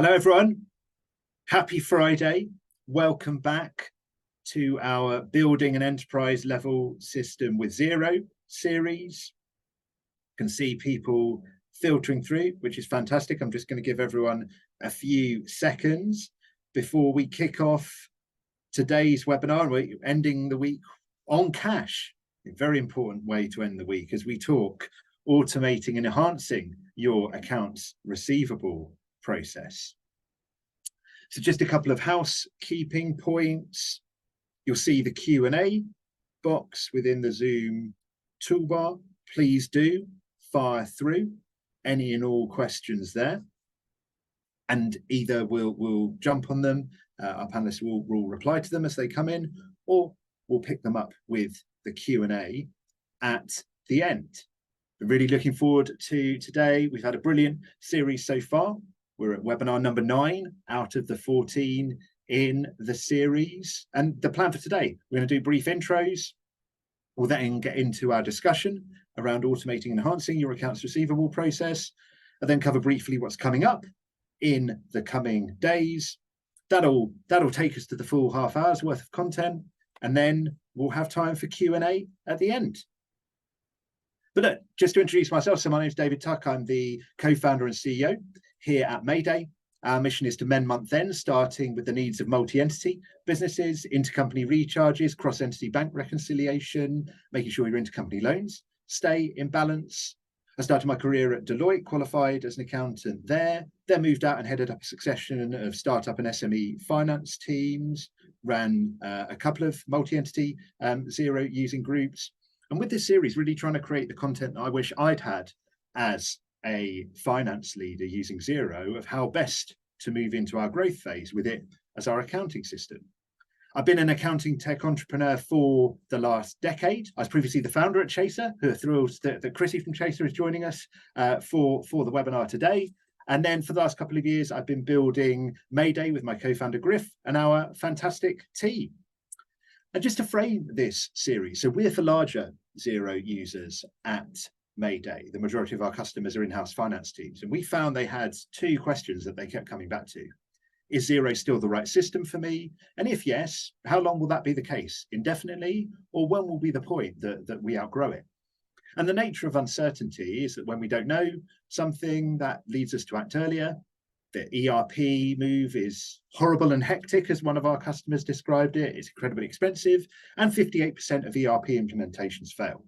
Hello, everyone. Happy Friday. Welcome back to our Building an Enterprise Level System with Xero series. You can see people filtering through, which is fantastic. I'm just going to give everyone a few seconds before we kick off today's webinar. We're ending the week on cash. A very important way to end the week as we talk automating and enhancing your accounts receivable process. So just a couple of housekeeping points. You'll see the Q&A box within the Zoom toolbar. Please do fire through any and all questions there. And either we'll jump on them, our panelists will reply to them as they come in, or we'll pick them up with the Q&A at the end. I'm really looking forward to today. We've had a brilliant series so far. We're at webinar number 9 out of the 14 in the series. And the plan for today, we're going to do brief intros. We'll then get into our discussion around automating and enhancing your accounts receivable process, and then cover briefly what's coming up in the coming days. That'll take us to the full half hour's worth of content, and then we'll have time for Q&A at the end. But look, just to introduce myself, so my name is David Tuck. I'm the co-founder and CEO here at Mayday. Our mission is to mend month end, starting with the needs of multi-entity businesses, intercompany recharges, cross-entity bank reconciliation, making sure your intercompany loans stay in balance. I started my career at Deloitte, qualified as an accountant there, then moved out and headed up a succession of startup and SME finance teams, ran a couple of multi-entity Xero using groups. And with this series, really trying to create the content that I wish I'd had as a finance leader using Xero of how best to move into our growth phase with it as our accounting system. I've been an accounting tech entrepreneur for the last decade. I was previously the founder at Chaser, who are thrilled that Kristina from Chaser is joining us for the webinar today. And then for the last couple of years, I've been building Mayday with my co-founder Griff and our fantastic team. And just to frame this series, so we're for larger Xero users at Mayday. The majority of our customers are in-house finance teams, and we found they had 2 questions that they kept coming back to. Is Xero still the right system for me? And if yes, how long will that be the case? Indefinitely? Or when will be the point that we outgrow it? And the nature of uncertainty is that when we don't know something, that leads us to act earlier. The ERP move is horrible and hectic, as one of our customers described it. It's incredibly expensive, and 58% of ERP implementations fail.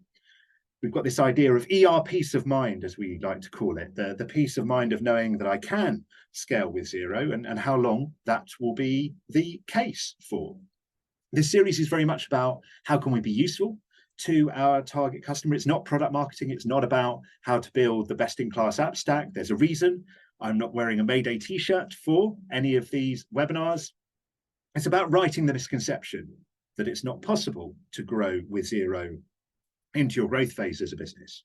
We've got this idea of peace of mind, as we like to call it, the peace of mind of knowing that I can scale with Xero and how long that will be the case for. This series is very much about how can we be useful to our target customer. It's not product marketing. It's not about how to build the best-in-class app stack. There's a reason I'm not wearing a Mayday t-shirt for any of these webinars. It's about writing the misconception that it's not possible to grow with Xero into your growth phase as a business.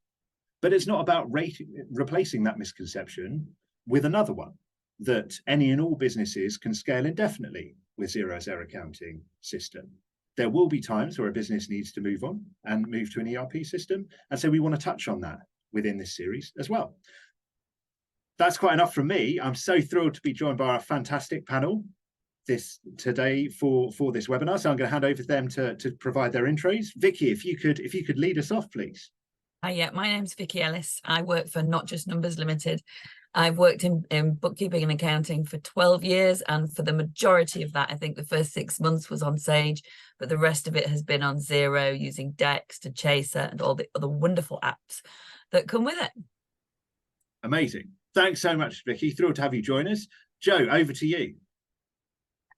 But it's not about replacing that misconception with another one, that any and all businesses can scale indefinitely with Xero as their accounting system. There will be times where a business needs to move on and move to an ERP system. And so we want to touch on that within this series as well. That's quite enough from me. I'm so thrilled to be joined by our fantastic panel today for this webinar. So I'm going to hand over to them to provide their intros. Vicky, if you could lead us off, please. Yeah, my name's Vicky Ellis. I work for Not Just Numbers Ltd. I've worked in bookkeeping and accounting for 12 years, and for the majority of that, I think the first 6 months was on Sage, but the rest of it has been on Xero, using Dex to Chaser and all the other wonderful apps that come with it. Amazing. Thanks so much, Vicky. Thrilled to have you join us. Joe, over to you.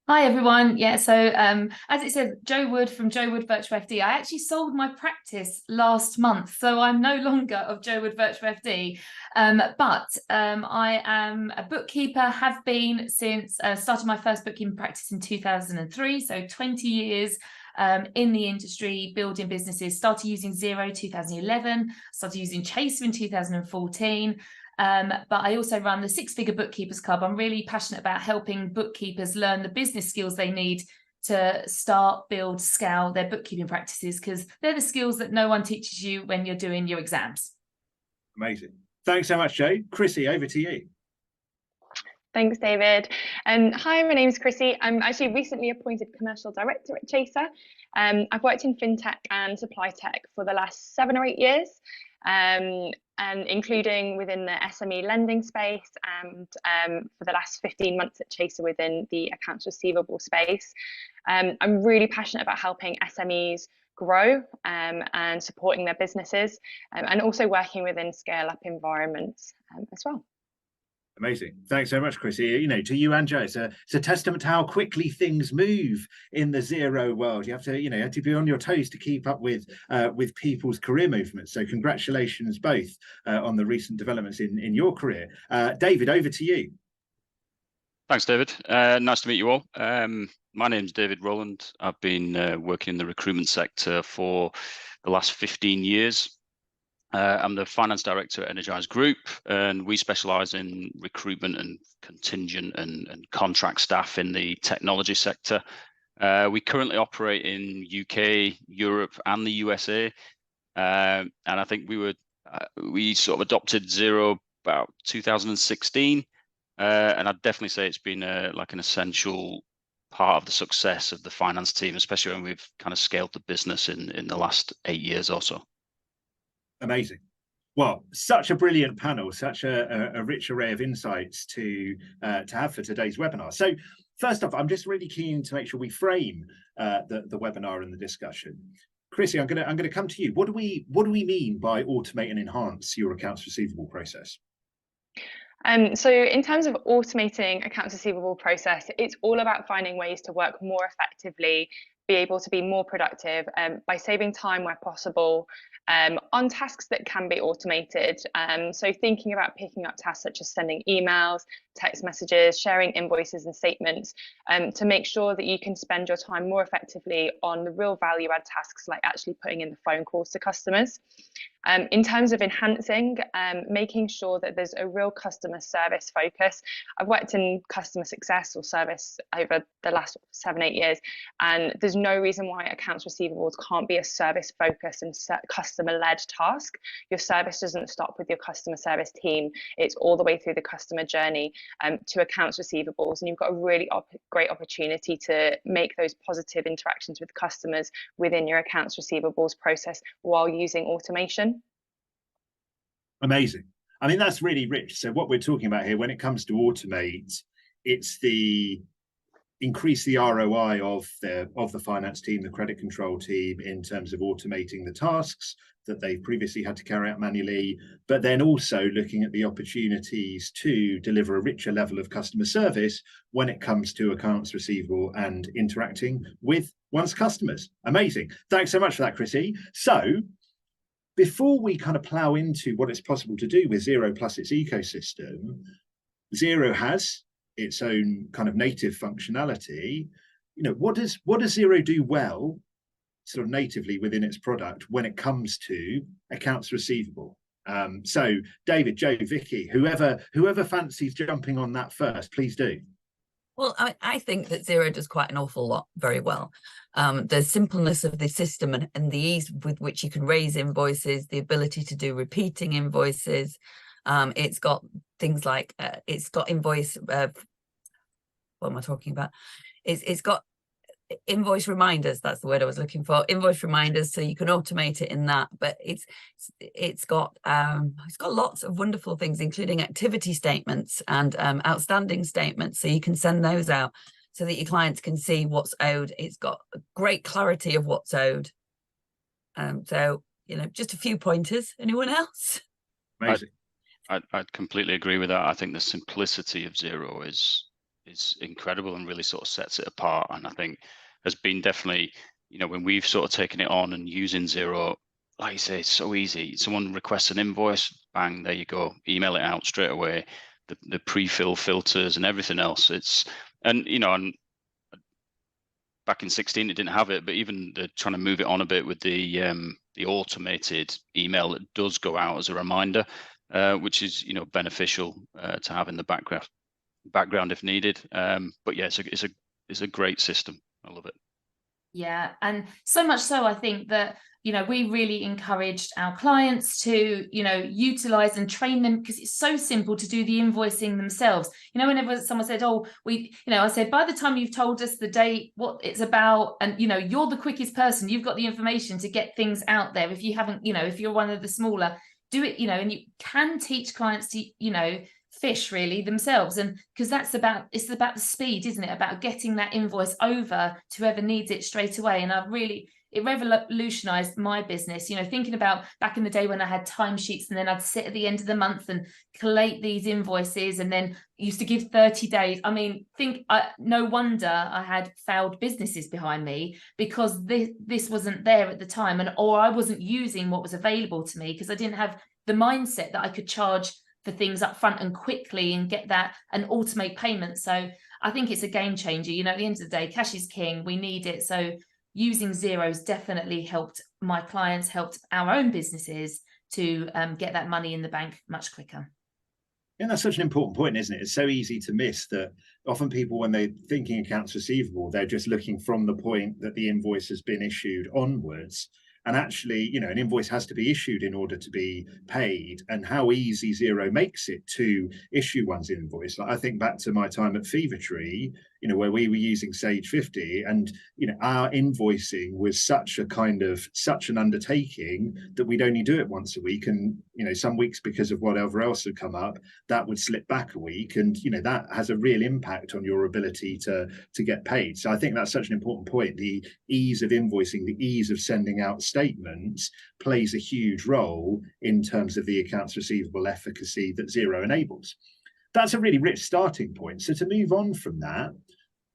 Hi, everyone. Yeah, so as it said, Joe Wood from Joe Wood Virtual FD. I actually sold my practice last month, so I'm no longer of Joe Wood Virtual FD. But I am a bookkeeper, have been since started my first bookkeeping practice in 2003, so 20 years in the industry, building businesses. Started using Xero 2011, started using Chaser in 2014. But I also run the 6-Figure Bookkeepers Club. I'm really passionate about helping bookkeepers learn the business skills they need to start, build, scale their bookkeeping practices, because they're the skills that no one teaches you when you're doing your exams. Amazing. Thanks so much, Joe. Chrissy, over to you. Thanks, David. Hi, my name's Chrissy. I'm actually recently appointed Commercial Director at Chaser. I've worked in fintech and supply tech for the last 7 or 8 years, and including within the SME lending space, and for the last 15 months at Chaser within the accounts receivable space. I'm really passionate about helping SMEs grow and supporting their businesses, and also working within scale-up environments as well. Amazing. Thanks so much, Chrissy. You know, to you and Joe, it's a testament to how quickly things move in the Xero world. You have to, you have to be on your toes to keep up with people's career movements. So congratulations both on the recent developments in your career. David, over to you. Thanks, David. Nice to meet you all. My name's David Rowland. I've been working in the recruitment sector for the last 15 years. I'm the finance director at Energize Group, and we specialize in recruitment and contingent and contract staff in the technology sector. We currently operate in UK, Europe, and the USA. And I think we sort of adopted Xero about 2016. And I'd definitely say it's been like an essential part of the success of the finance team, especially when we've kind of scaled the business in the last 8 years or so. Amazing. Well, such a brilliant panel, such a rich array of insights to have for today's webinar. So first off, I'm just really keen to make sure we frame the webinar and the discussion. Chrissy, I'm gonna come to you. What do we mean by automate and enhance your accounts receivable process? So in terms of automating accounts receivable process, it's all about finding ways to work more effectively, be able to be more productive by saving time where possible, on tasks that can be automated. So thinking about picking up tasks such as sending emails, text messages, sharing invoices and statements, to make sure that you can spend your time more effectively on the real value add tasks, like actually putting in the phone calls to customers. In terms of enhancing, making sure that there's a real customer service focus. I've worked in customer success or service over the last 7, 8 years, and there's no reason why accounts receivables can't be a service focused and customer-led task. Your service doesn't stop with your customer service team. It's all the way through the customer journey to accounts receivables, and you've got a really great opportunity to make those positive interactions with customers within your accounts receivables process while using automation. Amazing. I mean, that's really rich. So what we're talking about here, when it comes to automate, it's the increase the ROI of the finance team, the credit control team, in terms of automating the tasks that they've previously had to carry out manually, but then also looking at the opportunities to deliver a richer level of customer service when it comes to accounts receivable and interacting with one's customers. Amazing. Thanks so much for that, Chrissy. So before we kind of plow into what it's possible to do with Xero plus its ecosystem, Xero has its own kind of native functionality. What does Xero do well, sort of natively within its product, when it comes to accounts receivable? So David, Joe, Vicky, whoever fancies jumping on that first, please do. Well, I think that Xero does quite an awful lot very well. The simpleness of the system and the ease with which you can raise invoices, the ability to do repeating invoices. It's got things like, it's got invoice, what am I talking about? It's got invoice reminders, that's the word I was looking for, invoice reminders, so you can automate it in that. But it's got lots of wonderful things, including activity statements and outstanding statements, so you can send those out so that your clients can see what's owed. It's got great clarity of what's owed. So just a few pointers. Anyone else? Amazing. I'd completely agree with that. I think the simplicity of Xero is incredible and really sort of sets it apart, and I think has been definitely, when we've sort of taken it on and using Xero, like you say, it's so easy. Someone requests an invoice, bang, there you go, email it out straight away. The pre-fill filters and everything else, and back in 16 it didn't have it, but even trying to move it on a bit with the automated email that does go out as a reminder, which is beneficial to have in the background if needed. But yeah, it's a great system. I love it. Yeah, and so much so I think that you know, we really encouraged our clients to, you know, utilize and train them, because it's so simple to do the invoicing themselves. You know, whenever someone said, oh, you know, I said, by the time you've told us the date, what it's about, and, you know, you're the quickest person, you've got the information to get things out there. If you haven't, you know, if you're one of the smaller, do it, you know, and you can teach clients to, you know, fish really themselves. And because it's about the speed, isn't it? About getting that invoice over to whoever needs it straight away. And it revolutionized my business, you know, thinking about back in the day when I had timesheets, and then I'd sit at the end of the month and collate these invoices, and then used to give 30 days. I mean, no wonder I had failed businesses behind me, because this wasn't there at the time, or I wasn't using what was available to me, because I didn't have the mindset that I could charge for things up front and quickly and get that and automate payments. So I think it's a game changer. You know, at the end of the day, cash is king. We need it. So using Xero's definitely helped my clients, helped our own businesses to get that money in the bank much quicker. Yeah, that's such an important point, isn't it? It's so easy to miss that often people, when they're thinking accounts receivable, they're just looking from the point that the invoice has been issued onwards. And actually, you know, an invoice has to be issued in order to be paid, and how easy Xero makes it to issue one's invoice. Like, I think back to my time at Fevertree, you know, where we were using Sage 50, and, you know, our invoicing was such an undertaking that we'd only do it once a week. And, you know, some weeks, because of whatever else had come up, that would slip back a week. And, you know, that has a real impact on your ability to get paid. So I think that's such an important point. The ease of invoicing, the ease of sending out statements plays a huge role in terms of the accounts receivable efficacy that Xero enables. That's a really rich starting point. So to move on from that,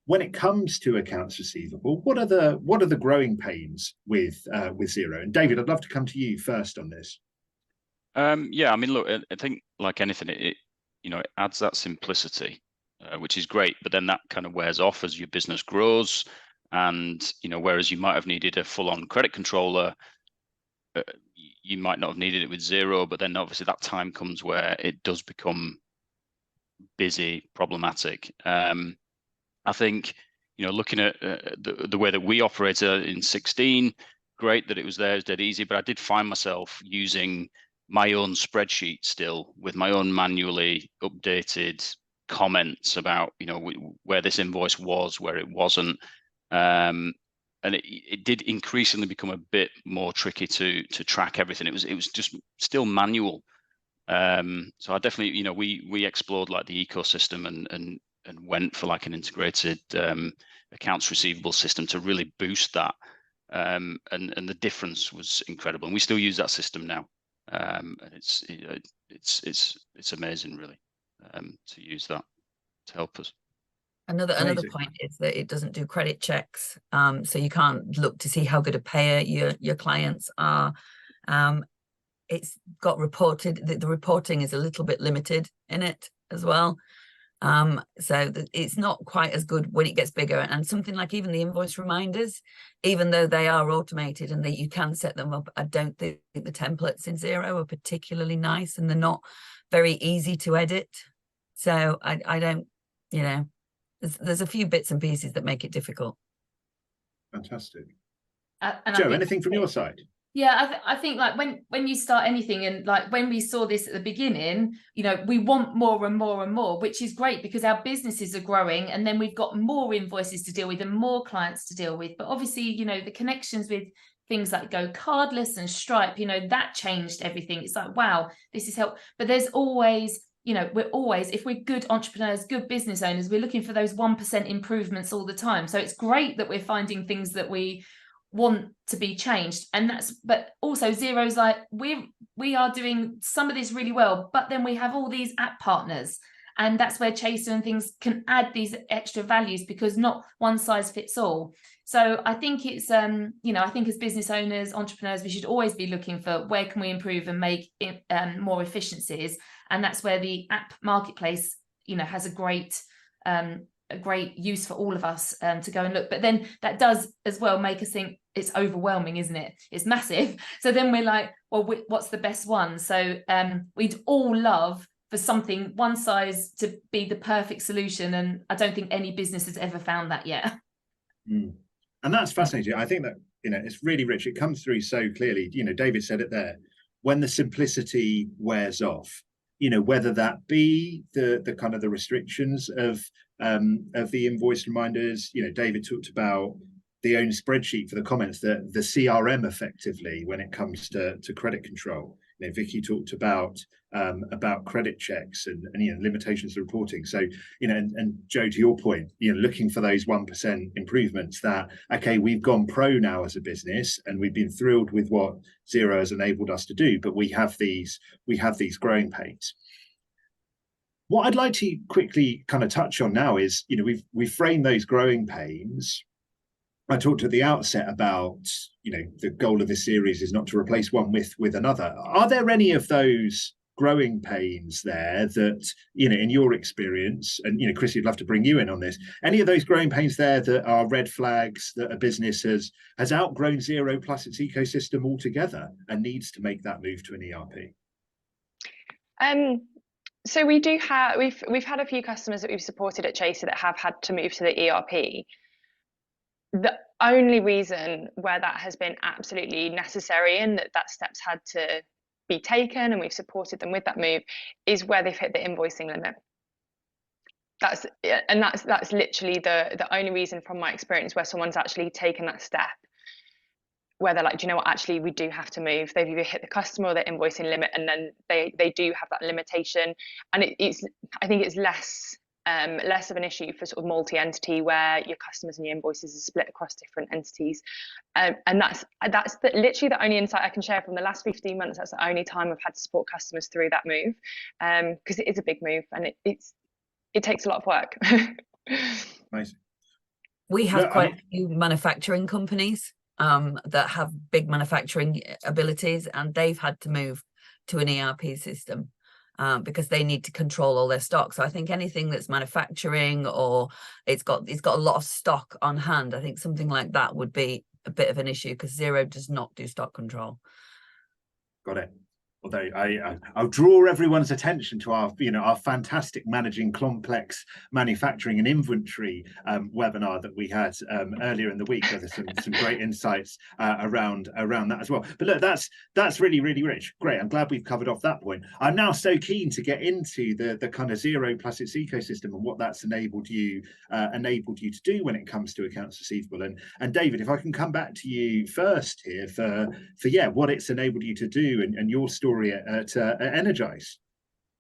when it comes to accounts receivable, what are the growing pains with Xero? And David, I'd love to come to you first on this. Yeah, I mean, look, I think like anything, it adds that simplicity, which is great. But then that kind of wears off as your business grows, and whereas you might have needed a full-on credit controller, you might not have needed it with Xero. But then obviously that time comes where it does become busy, problematic. I think looking at the way that we operated in 16, great that it was there, it's dead easy. But I did find myself using my own spreadsheet still with my own manually updated comments about where this invoice was, where it wasn't, and it did increasingly become a bit more tricky to track everything. It was just still manual. So I definitely we explored like the ecosystem and went for like an integrated accounts receivable system to really boost that, and the difference was incredible, and we still use that system now. And it's amazing really to use that to help us. Another point is that it doesn't do credit checks, so you can't look to see how good a payer your clients are. It's got reported, the reporting is a little bit limited in it as well. So it's not quite as good when it gets bigger. And something like even the invoice reminders, even though they are automated and that you can set them up, I don't think the templates in Xero are particularly nice, and they're not very easy to edit. So I don't, there's a few bits and pieces that make it difficult. Fantastic. And Joe, anything from your side? Yeah, I think like when you start anything, and like when we saw this at the beginning, we want more and more and more, which is great because our businesses are growing, and then we've got more invoices to deal with and more clients to deal with. But obviously, the connections with things like Go Cardless and Stripe, that changed everything. It's like, wow, this is help. But there's always, if we're good entrepreneurs, good business owners, we're looking for those 1% improvements all the time. So it's great that we're finding things that we want to be changed, but also Xero's like we are doing some of this really well, but then we have all these app partners, and that's where Chaser and things can add these extra values, because not one size fits all. So I think it's I think as business owners, entrepreneurs, we should always be looking for where can we improve and make it, more efficiencies, and that's where the app marketplace has a great use for all of us to go and look. But then that does as well make us think it's overwhelming, isn't it? It's massive. So then we're like, well, what's the best one? So we'd all love for something one size to be the perfect solution, and I don't think any business has ever found that yet. And that's fascinating. I think that it's really rich. It comes through so clearly. David said it there. When the simplicity wears off, whether that be the kind of the restrictions of the invoice reminders. David talked about the own spreadsheet for the comments, the CRM effectively when it comes to credit control. Vicky talked about credit checks and limitations of reporting. So and Joe, to your point, looking for those 1% improvements that, okay, we've gone pro now as a business and we've been thrilled with what Xero has enabled us to do, but we have these growing pains. What I'd like to quickly kind of touch on now is, we've framed those growing pains. I talked at the outset about, the goal of this series is not to replace one with another. Are there any of those growing pains there that, in your experience, and, Chris, you'd love to bring you in on this, any of those growing pains there that are red flags that a business has outgrown Xero plus its ecosystem altogether and needs to make that move to an ERP? So we do have, we've had a few customers that we've supported at Chaser that have had to move to the ERP. The only reason where that has been absolutely necessary and that steps had to be taken and we've supported them with that move is where they've hit the invoicing limit. That's literally the only reason from my experience where someone's actually taken that step, where they're like, do you know what, actually we do have to move. They've either hit the customer or their invoicing limit, and then they do have that limitation. And I think it's less of an issue for sort of multi-entity where your customers and your invoices are split across different entities. And that's literally the only insight I can share from the last 15 months. That's the only time I've had to support customers through that move, because it is a big move and it takes a lot of work. Amazing. We have quite a few manufacturing companies that have big manufacturing abilities, and they've had to move to an ERP system. Because they need to control all their stock. So I think anything that's manufacturing or it's got a lot of stock on hand, I think something like that would be a bit of an issue because Xero does not do stock control. Got it. Although I'll draw everyone's attention to our fantastic managing complex manufacturing and inventory webinar that we had earlier in the week. Where there's some great insights around that as well. But look, that's really, really rich. Great. I'm glad we've covered off that point. I'm now so keen to get into the kind of Xero plus its ecosystem and what that's enabled you to do when it comes to accounts receivable. And David, if I can come back to you first here for what it's enabled you to do and your story at Energize.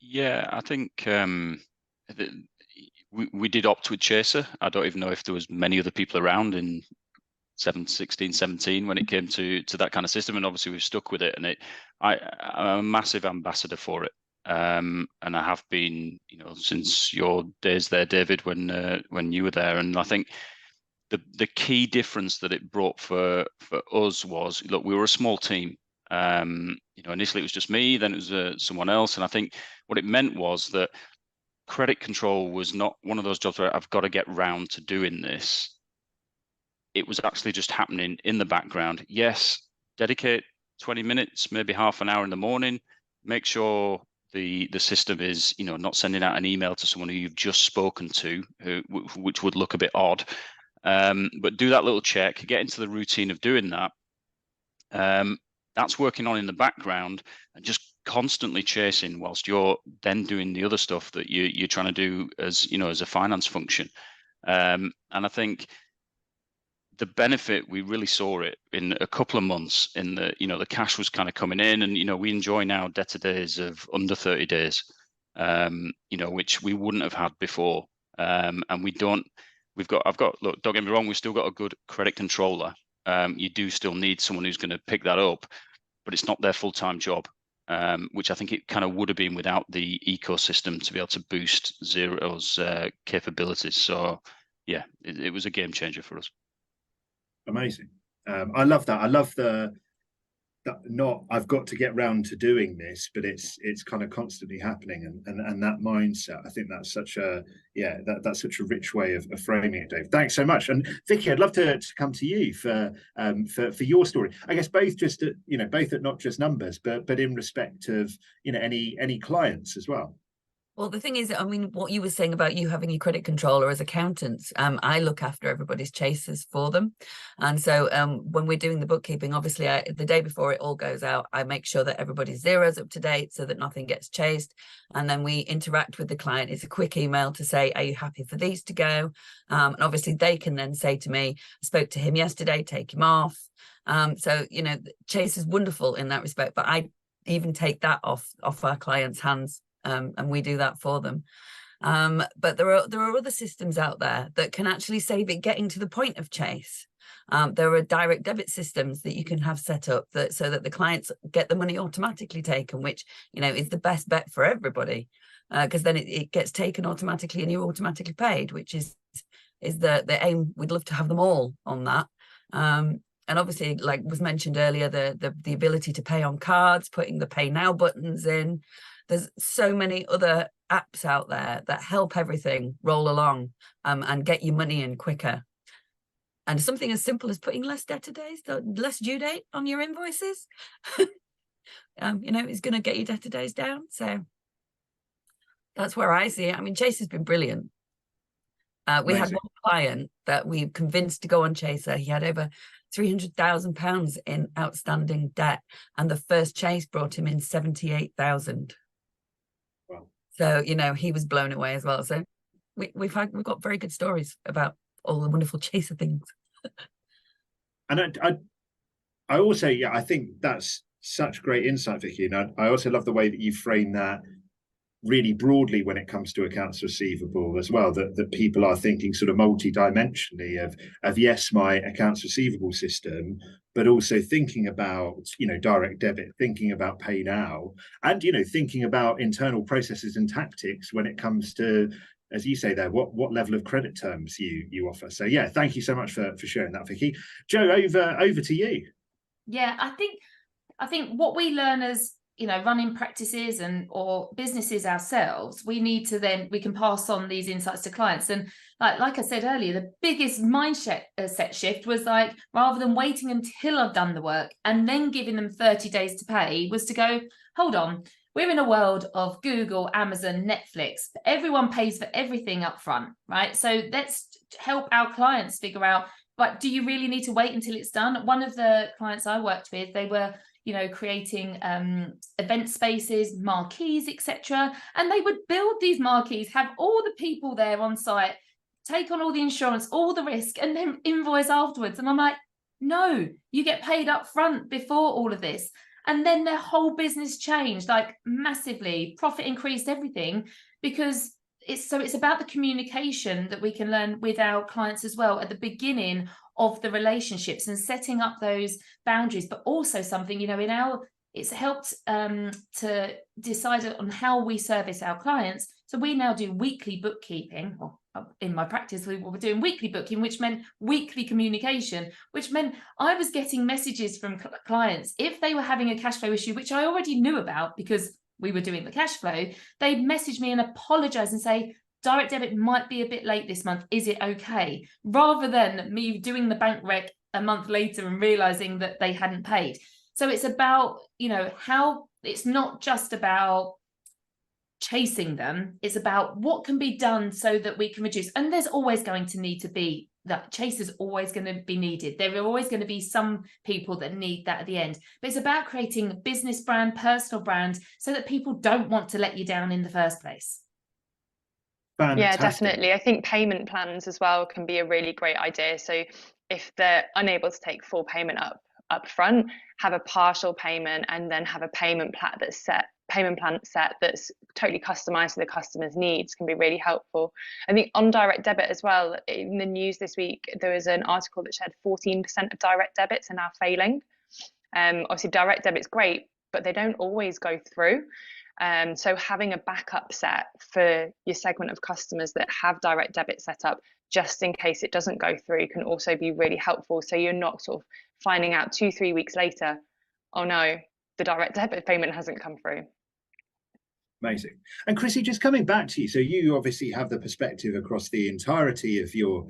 Yeah, I think we did opt with Chaser. I don't even know if there was many other people around in 16, 17 when it came to that kind of system, and obviously we've stuck with it. And I'm a massive ambassador for it, and I have been, since your days there, David, when you were there. And I think the key difference that it brought for us was, look, we were a small team. Initially it was just me, then it was someone else, and I think what it meant was that credit control was not one of those jobs where I've got to get round to doing this. It was actually just happening in the background. Yes, dedicate 20 minutes, maybe half an hour in the morning, make sure the system is not sending out an email to someone who you've just spoken to, which would look a bit odd, but do that little check, get into the routine of doing that. That's working on in the background and just constantly chasing whilst you're then doing the other stuff that you're trying to do as a finance function. And I think the benefit, we really saw it in a couple of months in the cash was kind of coming in, and we enjoy now debtor days of under 30 days, which we wouldn't have had before. And look, don't get me wrong, we've still got a good credit controller. You do still need someone who's going to pick that up, but it's not their full-time job, which I think it kind of would have been without the ecosystem to be able to boost Xero's capabilities. So yeah, it was a game changer for us. Amazing. I love that. I love not I've got to get round to doing this, but it's kind of constantly happening, and that mindset. I think that's such a that's such a rich way of framing it, Dave. Thanks so much. And Vicky, I'd love to come to you for your story. I guess both just at both at Not Just Numbers, but in respect of any clients as well. Well, the thing is, I mean, what you were saying about you having your credit controller as accountants, I look after everybody's chases for them. And so when we're doing the bookkeeping, obviously the day before it all goes out, I make sure that everybody's zero's up to date so that nothing gets chased. And then we interact with the client. It's a quick email to say, are you happy for these to go? And obviously they can then say to me, I spoke to him yesterday, take him off. So, you know, Chase is wonderful in that respect, but I even take that off our clients' hands. And we do that for them. But there are other systems out there that can actually save it getting to the point of chase. There are direct debit systems that you can have set up so that the clients get the money automatically taken, which, you know, is the best bet for everybody, because then it gets taken automatically and you're automatically paid, which is the aim. We'd love to have them all on that. And obviously, like was mentioned earlier, the ability to pay on cards, putting the pay now buttons in. There's so many other apps out there that help everything roll along and get your money in quicker. And something as simple as putting less debtor days, less due date on your invoices, you know, is going to get your debtor days down. So that's where I see it. I mean, Chase has been brilliant. We had one client that we convinced to go on Chaser. He had over £300,000 in outstanding debt, and the first chase brought him in 78,000. Wow. So, you know, he was blown away as well. So we've got very good stories about all the wonderful Chaser things. And I also, yeah, I think that's such great insight, Vicky. And I also love the way that you frame that really broadly when it comes to accounts receivable as well, that people are thinking sort of multi-dimensionally of yes, my accounts receivable system, but also thinking about, you know, direct debit, thinking about pay now, and, you know, thinking about internal processes and tactics when it comes to, as you say there, what level of credit terms you offer. So yeah, thank you so much for sharing that, Vicky. Joe, over to you. Yeah, I think what we learn as, you know, running practices or businesses ourselves, we can pass on these insights to clients. And like I said earlier, the biggest mindset set shift was like, rather than waiting until I've done the work and then giving them 30 days to pay, was to go, hold on, we're in a world of Google, Amazon, Netflix. Everyone pays for everything up front, right? So let's help our clients figure out, but do you really need to wait until it's done? One of the clients I worked with, they were, you know, creating event spaces, marquees, etc. And they would build these marquees, have all the people there on site, take on all the insurance, all the risk, and then invoice afterwards. And I'm like, no, you get paid up front before all of this. And then their whole business changed, like massively, profit increased, everything, because it's about the communication that we can learn with our clients as well at the beginning of the relationships and setting up those boundaries, but also something, you know, it's helped to decide on how we service our clients. So we now do weekly bookkeeping, or in my practice, we were doing weekly booking, which meant weekly communication, which meant I was getting messages from clients. If they were having a cash flow issue, which I already knew about because we were doing the cash flow, they'd message me and apologize and say, direct debit might be a bit late this month, is it okay? Rather than me doing the bank rec a month later and realizing that they hadn't paid. So it's about, you know, how it's not just about chasing them, it's about what can be done so that we can reduce. And there's always going to need to be, that chase is always going to be needed. There are always going to be some people that need that at the end. But it's about creating a business brand, personal brand, so that people don't want to let you down in the first place. Fantastic. Yeah, definitely. I think payment plans as well can be a really great idea. So if they're unable to take full payment up front, have a partial payment and then have a payment plan set that's totally customized to the customer's needs can be really helpful. I think on direct debit as well, in the news this week, there was an article that said 14% of direct debits are now failing. Obviously direct debit's great, but they don't always go through. So having a backup set for your segment of customers that have direct debit set up, just in case it doesn't go through, can also be really helpful. So you're not sort of finding out 2-3 weeks later, oh no, the direct debit payment hasn't come through. Amazing. And Chrissy, just coming back to you, so you obviously have the perspective across the entirety of your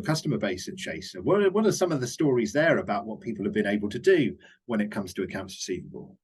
customer base at Chaser. What are some of the stories there about what people have been able to do when it comes to accounts receivable?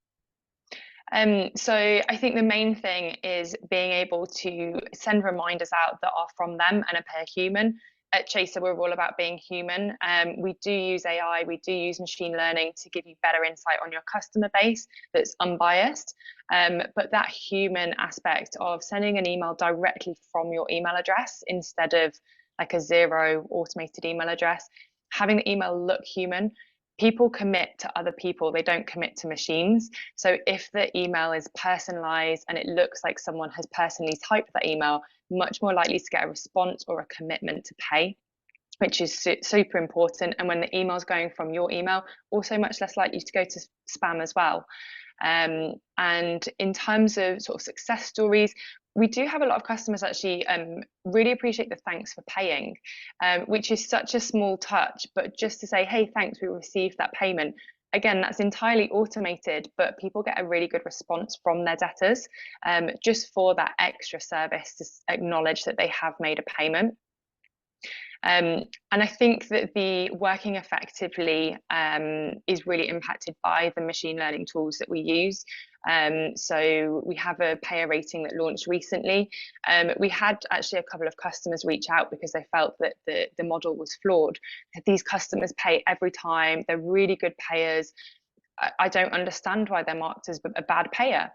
So I think the main thing is being able to send reminders out that are from them and appear human. At Chaser, we're all about being human. We do use AI, we do use machine learning to give you better insight on your customer base that's unbiased. But that human aspect of sending an email directly from your email address instead of like a Xero automated email address, having the email look human. People commit to other people, they don't commit to machines. So if the email is personalized and it looks like someone has personally typed that email, much more likely to get a response or a commitment to pay, which is super important. And when the email is going from your email, also much less likely to go to spam as well. And in terms of sort of success stories, we do have a lot of customers actually really appreciate the thanks for paying, which is such a small touch, but just to say, hey, thanks, we received that payment. Again, that's entirely automated, but people get a really good response from their debtors just for that extra service to acknowledge that they have made a payment. And I think that the working effectively is really impacted by the machine learning tools that we use. So we have a payer rating that launched recently. We had actually a couple of customers reach out because they felt that the model was flawed. These customers pay every time, they're really good payers. I don't understand why they're marked as a bad payer.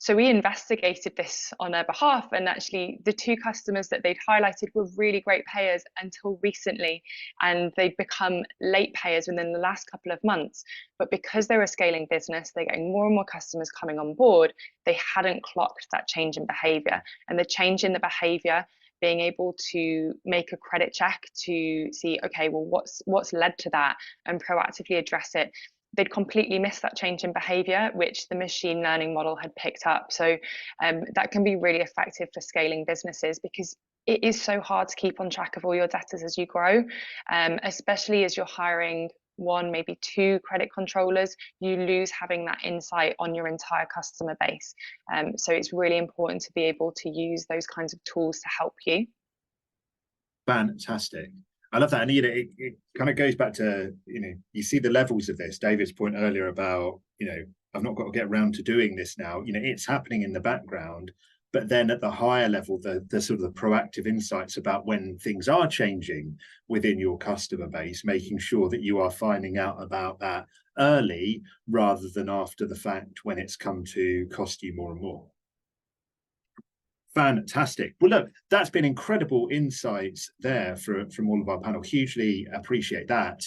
So we investigated this on their behalf, and actually the two customers that they'd highlighted were really great payers until recently, and they'd become late payers within the last couple of months. But because they're a scaling business, they're getting more and more customers coming on board, they hadn't clocked that change in behavior. And the change in the behavior, being able to make a credit check to see, okay, well, what's led to that, and proactively address it. They'd completely missed that change in behavior, which the machine learning model had picked up. So that can be really effective for scaling businesses, because it is so hard to keep on track of all your debtors as you grow, especially as you're hiring one, maybe two credit controllers. You lose having that insight on your entire customer base. So it's really important to be able to use those kinds of tools to help you. Fantastic. I love that. And, it kind of goes back to, you see the levels of this. David's point earlier about, I've not got to get around to doing this now. It's happening in the background. But then at the higher level, the sort of the proactive insights about when things are changing within your customer base, making sure that you are finding out about that early rather than after the fact when it's come to cost you more and more. Fantastic. Well, look, that's been incredible insights there from all of our panel. Hugely appreciate that.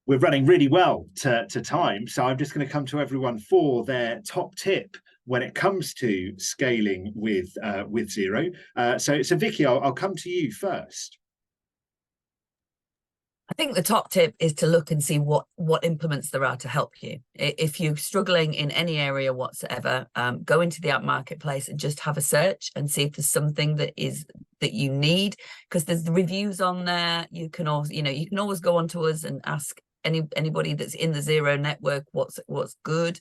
We're running really well to time, so I'm just going to come to everyone for their top tip when it comes to scaling with Xero. So Vicky, I'll come to you first. I think the top tip is to look and see what implements there are to help you. If you're struggling in any area whatsoever, go into the app marketplace and just have a search and see if there's something that you need, because there's the reviews on there. You can also, you can always go on to us and ask anybody that's in the Xero network what's good.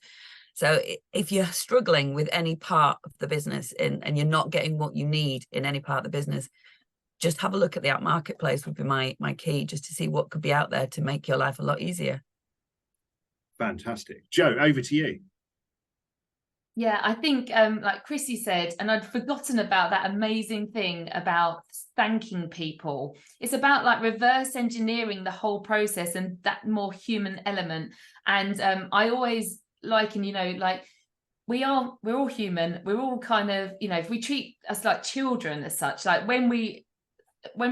So if you're struggling with any part of the business and you're not getting what you need in any part of the business, just have a look at the app marketplace would be my key, just to see what could be out there to make your life a lot easier. Fantastic. Jo, over to you. Yeah, I think like Chrissy said, and I'd forgotten about that amazing thing about thanking people. It's about like reverse engineering the whole process and that more human element. And I always liken, like we're all human. We're all kind of, if we treat us like children as such, like when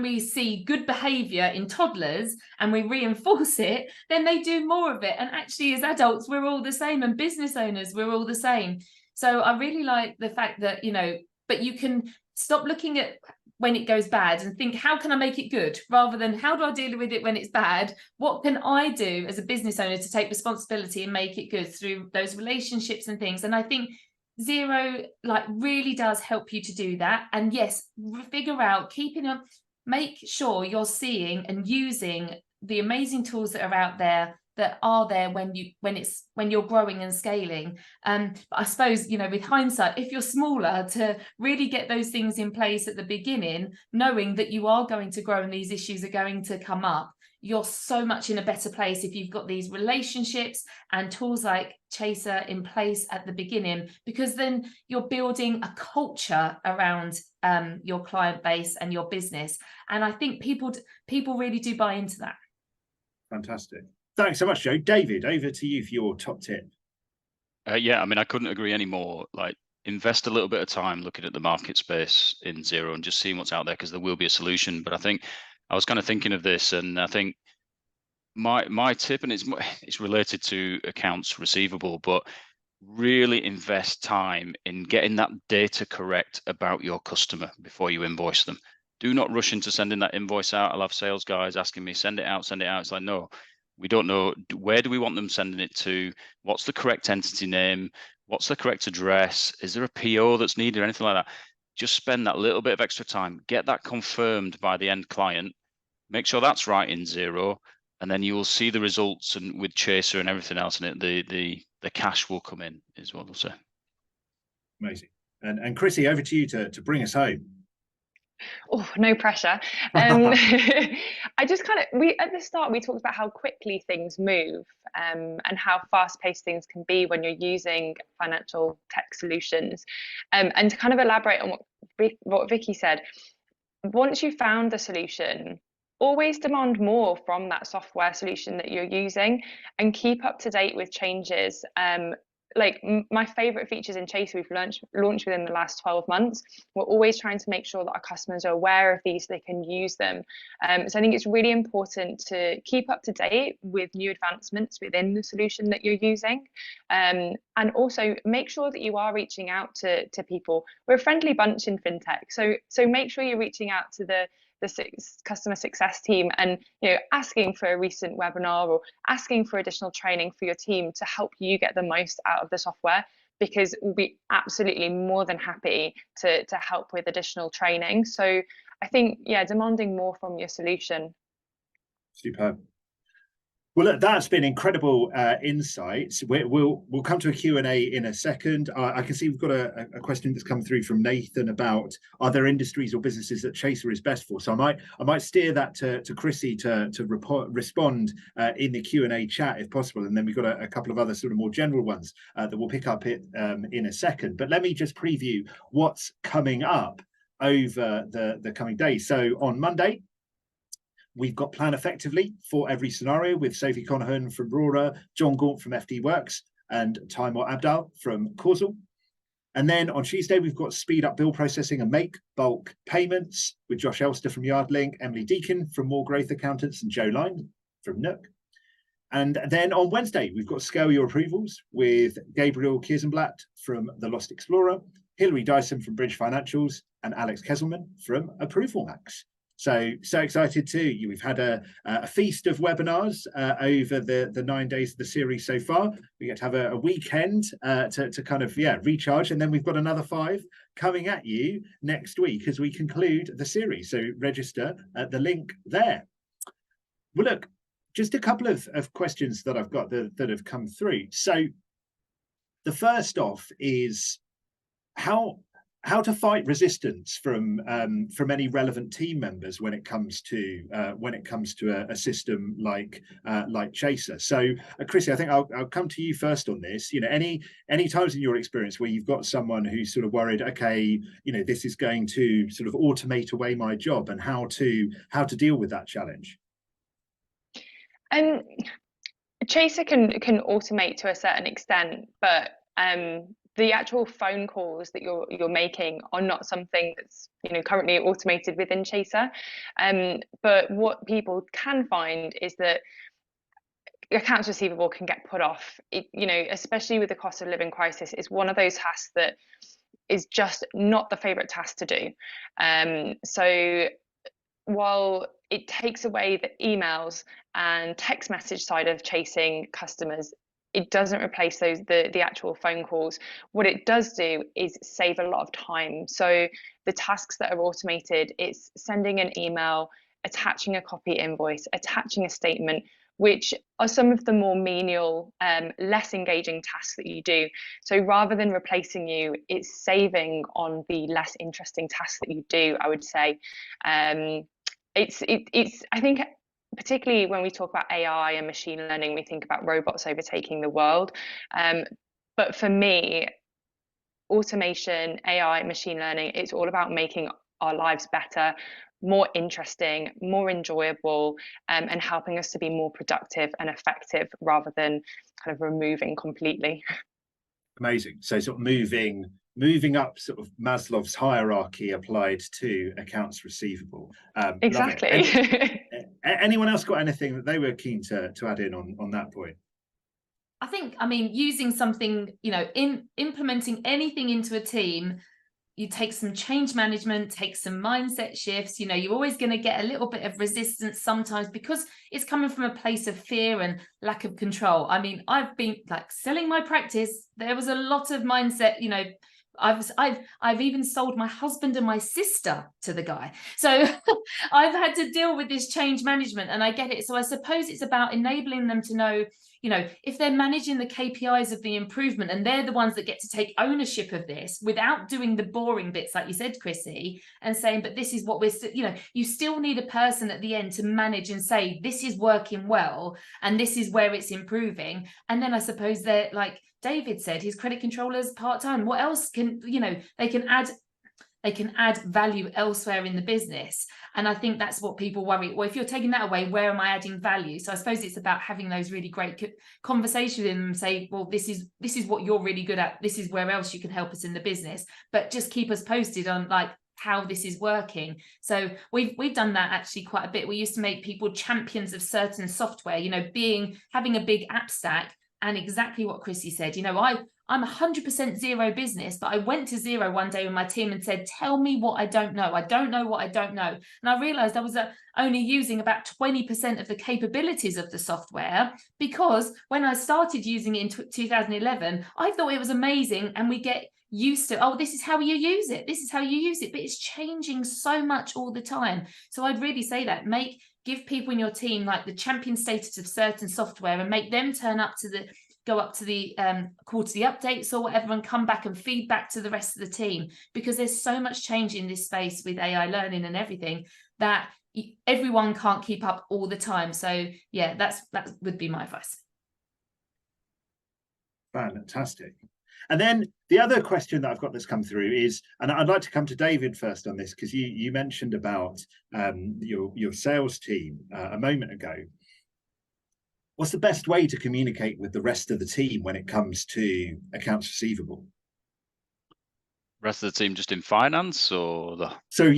we see good behavior in toddlers and we reinforce it, then they do more of it. And actually, as adults, we're all the same, and business owners, we're all the same. So I really like the fact that, but you can stop looking at when it goes bad and think, how can I make it good? Rather than how do I deal with it when it's bad? What can I do as a business owner to take responsibility and make it good through those relationships and things? And I think Xero really does help you to do that. And yes, figure out, make sure you're seeing and using the amazing tools that are out there, that are there when you're growing and scaling. But I suppose, with hindsight, if you're smaller, to really get those things in place at the beginning, knowing that you are going to grow and these issues are going to come up, you're so much in a better place if you've got these relationships and tools like Chaser in place at the beginning, because then you're building a culture around your client base and your business. And I think people really do buy into that. Fantastic. Thanks so much, Joe. David, over to you for your top tip. Yeah, I mean, I couldn't agree any more. Like, invest a little bit of time looking at the market space in Xero and just seeing what's out there, because there will be a solution. But I think I was kind of thinking of this, and I think my tip, and it's related to accounts receivable, but really invest time in getting that data correct about your customer before you invoice them. Do not rush into sending that invoice out. I'll have sales guys asking me, send it out, send it out. It's like, no, we don't know. Where do we want them sending it to? What's the correct entity name? What's the correct address? Is there a PO that's needed or anything like that? Just spend that little bit of extra time, get that confirmed by the end client, make sure that's right in Xero, and then you will see the results, and with Chaser and everything else in it, the cash will come in, is what they'll say. Amazing. And Chrissy, over to you to bring us home. Oh, no pressure. I just at the start, we talked about how quickly things move and how fast-paced things can be when you're using financial tech solutions. And to kind of elaborate on what Vicky said, once you've found the solution, always demand more from that software solution that you're using, and keep up to date with changes. Like my favorite features in Chaser we've launched within the last 12 months. We're always trying to make sure that our customers are aware of these so they can use them. So I think it's really important to keep up to date with new advancements within the solution that you're using. And also make sure that you are reaching out to people. We're a friendly bunch in fintech, so make sure you're reaching out to the customer success team and asking for a recent webinar or asking for additional training for your team to help you get the most out of the software, because we'll be absolutely more than happy to help with additional training. So I think, yeah, demanding more from your solution. Superb. Well, look, that's been incredible insights. We'll come to a Q&A in a second. I can see we've got a question that's come through from Nathan about, are there industries or businesses that Chaser is best for? So I might steer that to Chrissy to respond in the Q&A chat if possible, and then we've got a couple of other sort of more general ones that we'll pick up in a second. But let me just preview what's coming up over the coming days. So on Monday, we've got Plan Effectively for Every Scenario with Sophie Conahan from Rora, John Gaunt from FD Works, and Taimur Abdal from Causal. And then on Tuesday, we've got Speed Up Bill Processing and Make Bulk Payments with Josh Elster from Yardlink, Emily Deakin from More Growth Accountants, and Joe Line from Nook. And then on Wednesday, we've got Scale Your Approvals with Gabriel Kiesenblatt from The Lost Explorer, Hilary Dyson from Bridge Financials, and Alex Kesselman from Approval Max. So excited too. We've had a feast of webinars over the 9 days of the series so far. We get to have a weekend to kind of recharge, and then we've got another 5 coming at you next week as we conclude the series. So register at the link there. Well, look, just a couple of questions that I've got that have come through. So the first off is how to fight resistance from any relevant team members when it comes to a system like Chaser. So, Chrissy, I think I'll come to you first on this. Any times in your experience where you've got someone who's sort of worried, okay, this is going to sort of automate away my job, and how to deal with that challenge? Chaser can automate to a certain extent, but the actual phone calls that you're making are not something that's currently automated within Chaser. But what people can find is that accounts receivable can get put off. Especially with the cost of living crisis, it's one of those tasks that is just not the favorite task to do. So while it takes away the emails and text message side of chasing customers, it doesn't replace the actual phone calls. What it does do is save a lot of time. So the tasks that are automated, it's sending an email, attaching a copy invoice, attaching a statement, which are some of the more menial, less engaging tasks that you do. So rather than replacing you, it's saving on the less interesting tasks that you do, I would say. I think particularly when we talk about AI and machine learning, we think about robots overtaking the world. But for me, automation, AI, machine learning, it's all about making our lives better, more interesting, more enjoyable, and helping us to be more productive and effective rather than kind of removing completely. Amazing. So sort of moving up sort of Maslow's hierarchy applied to accounts receivable. Exactly. Anyone else got anything that they were keen to add in on that point? I mean, using something, in implementing anything into a team, you take some change management, take some mindset shifts. You're always going to get a little bit of resistance sometimes because it's coming from a place of fear and lack of control. I mean, I've been like selling my practice. There was a lot of mindset, I've even sold my husband and my sister to the guy. So I've had to deal with this change management, and I get it. So I suppose it's about enabling them to know, if they're managing the KPIs of the improvement and they're the ones that get to take ownership of this without doing the boring bits, like you said, Chrissy, and saying, but this is what we're, you still need a person at the end to manage and say, this is working well and this is where it's improving. And then I suppose they're like David said, his credit controllers part-time. What else can, they can add value elsewhere in the business. And I think that's what people worry. Well, if you're taking that away, where am I adding value? So I suppose it's about having those really great conversations with them and say, well, this is what you're really good at. This is where else you can help us in the business, but just keep us posted on like how this is working. So we've done that actually quite a bit. We used to make people champions of certain software, having a big app stack. And exactly what Chrissy said, I'm 100% Xero business, but I went to Xero one day with my team and said, tell me what I don't know. I don't know what I don't know. And I realized I was only using about 20% of the capabilities of the software, because when I started using it in 2011, I thought it was amazing. And we get used to, oh, this is how you use it. This is how you use it. But it's changing so much all the time. So I'd really say that give people in your team like the champion status of certain software and make them go up to the quarterly updates or whatever and come back and feed back to the rest of the team, because there's so much change in this space with AI learning and everything that everyone can't keep up all the time. So yeah, that would be my advice. Fantastic. And then the other question that I've got that's come through is, and I'd like to come to David first on this, because you mentioned about your sales team a moment ago. What's the best way to communicate with the rest of the team when it comes to accounts receivable? Rest of the team just in finance, or the? So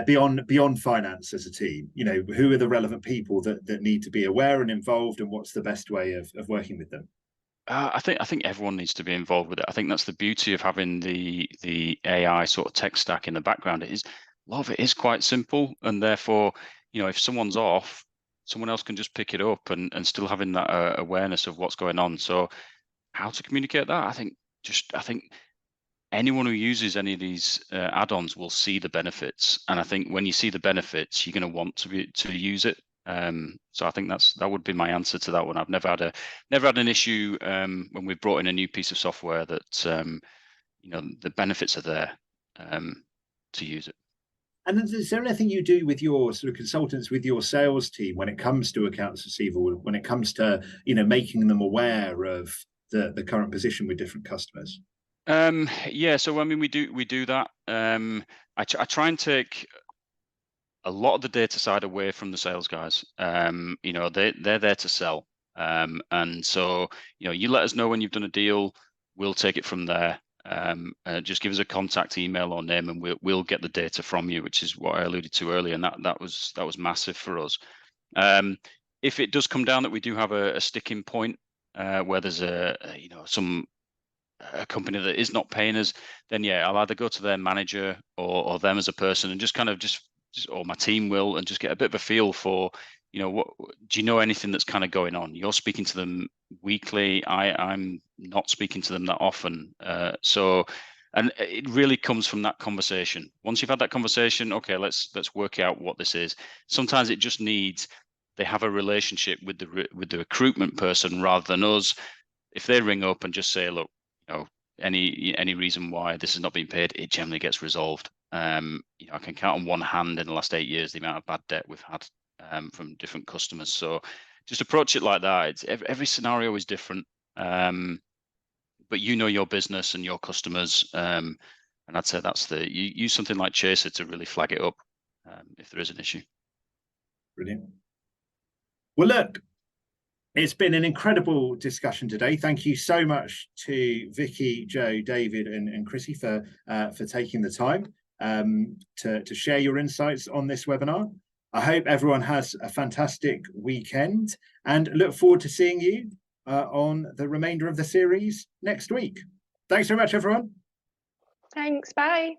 beyond finance as a team, who are the relevant people that need to be aware and involved, and what's the best way of working with them? I think everyone needs to be involved with it. I think that's the beauty of having the AI sort of tech stack in the background. A lot of it is quite simple, and therefore, if someone's off, someone else can just pick it up and still having that awareness of what's going on. So, how to communicate that? I think anyone who uses any of these add-ons will see the benefits, and I think when you see the benefits, you're going to want to use it. So I think that would be my answer to that one. I've never had an issue when we've brought in a new piece of software that the benefits are there to use it. And is there anything you do with your sort of consultants, with your sales team, when it comes to accounts receivable, when it comes to making them aware of the current position with different customers? Yeah, so I mean we do that. I try and take a lot of the data side away from the sales guys. They're there to sell, and so you let us know when you've done a deal, we'll take it from there. Just give us a contact email or name, and we'll get the data from you, which is what I alluded to earlier, and that was massive for us. If it does come down that we do have a sticking point where there's a company that is not paying us, then yeah, I'll either go to their manager or them as a person and just or my team will, and just get a bit of a feel for, what do you know anything that's kind of going on? You're speaking to them weekly. I'm not speaking to them that often. And it really comes from that conversation. Once you've had that conversation, okay, let's work out what this is. Sometimes it just needs, they have a relationship with the recruitment person rather than us. If they ring up and just say, look, any reason why this is not being paid, it generally gets resolved. I can count on one hand in the last 8 years the amount of bad debt we've had from different customers. So just approach it like that. It's every scenario is different, but you know your business and your customers, and I'd say that's you use something like Chaser to really flag it up if there is an issue. Brilliant. Well, look, it's been an incredible discussion today. Thank you so much to Vicky, Joe, David, and Chrissy for taking the time to share your insights on this webinar. I hope everyone has a fantastic weekend and look forward to seeing you on the remainder of the series next week. Thanks very much, everyone. Thanks. Bye.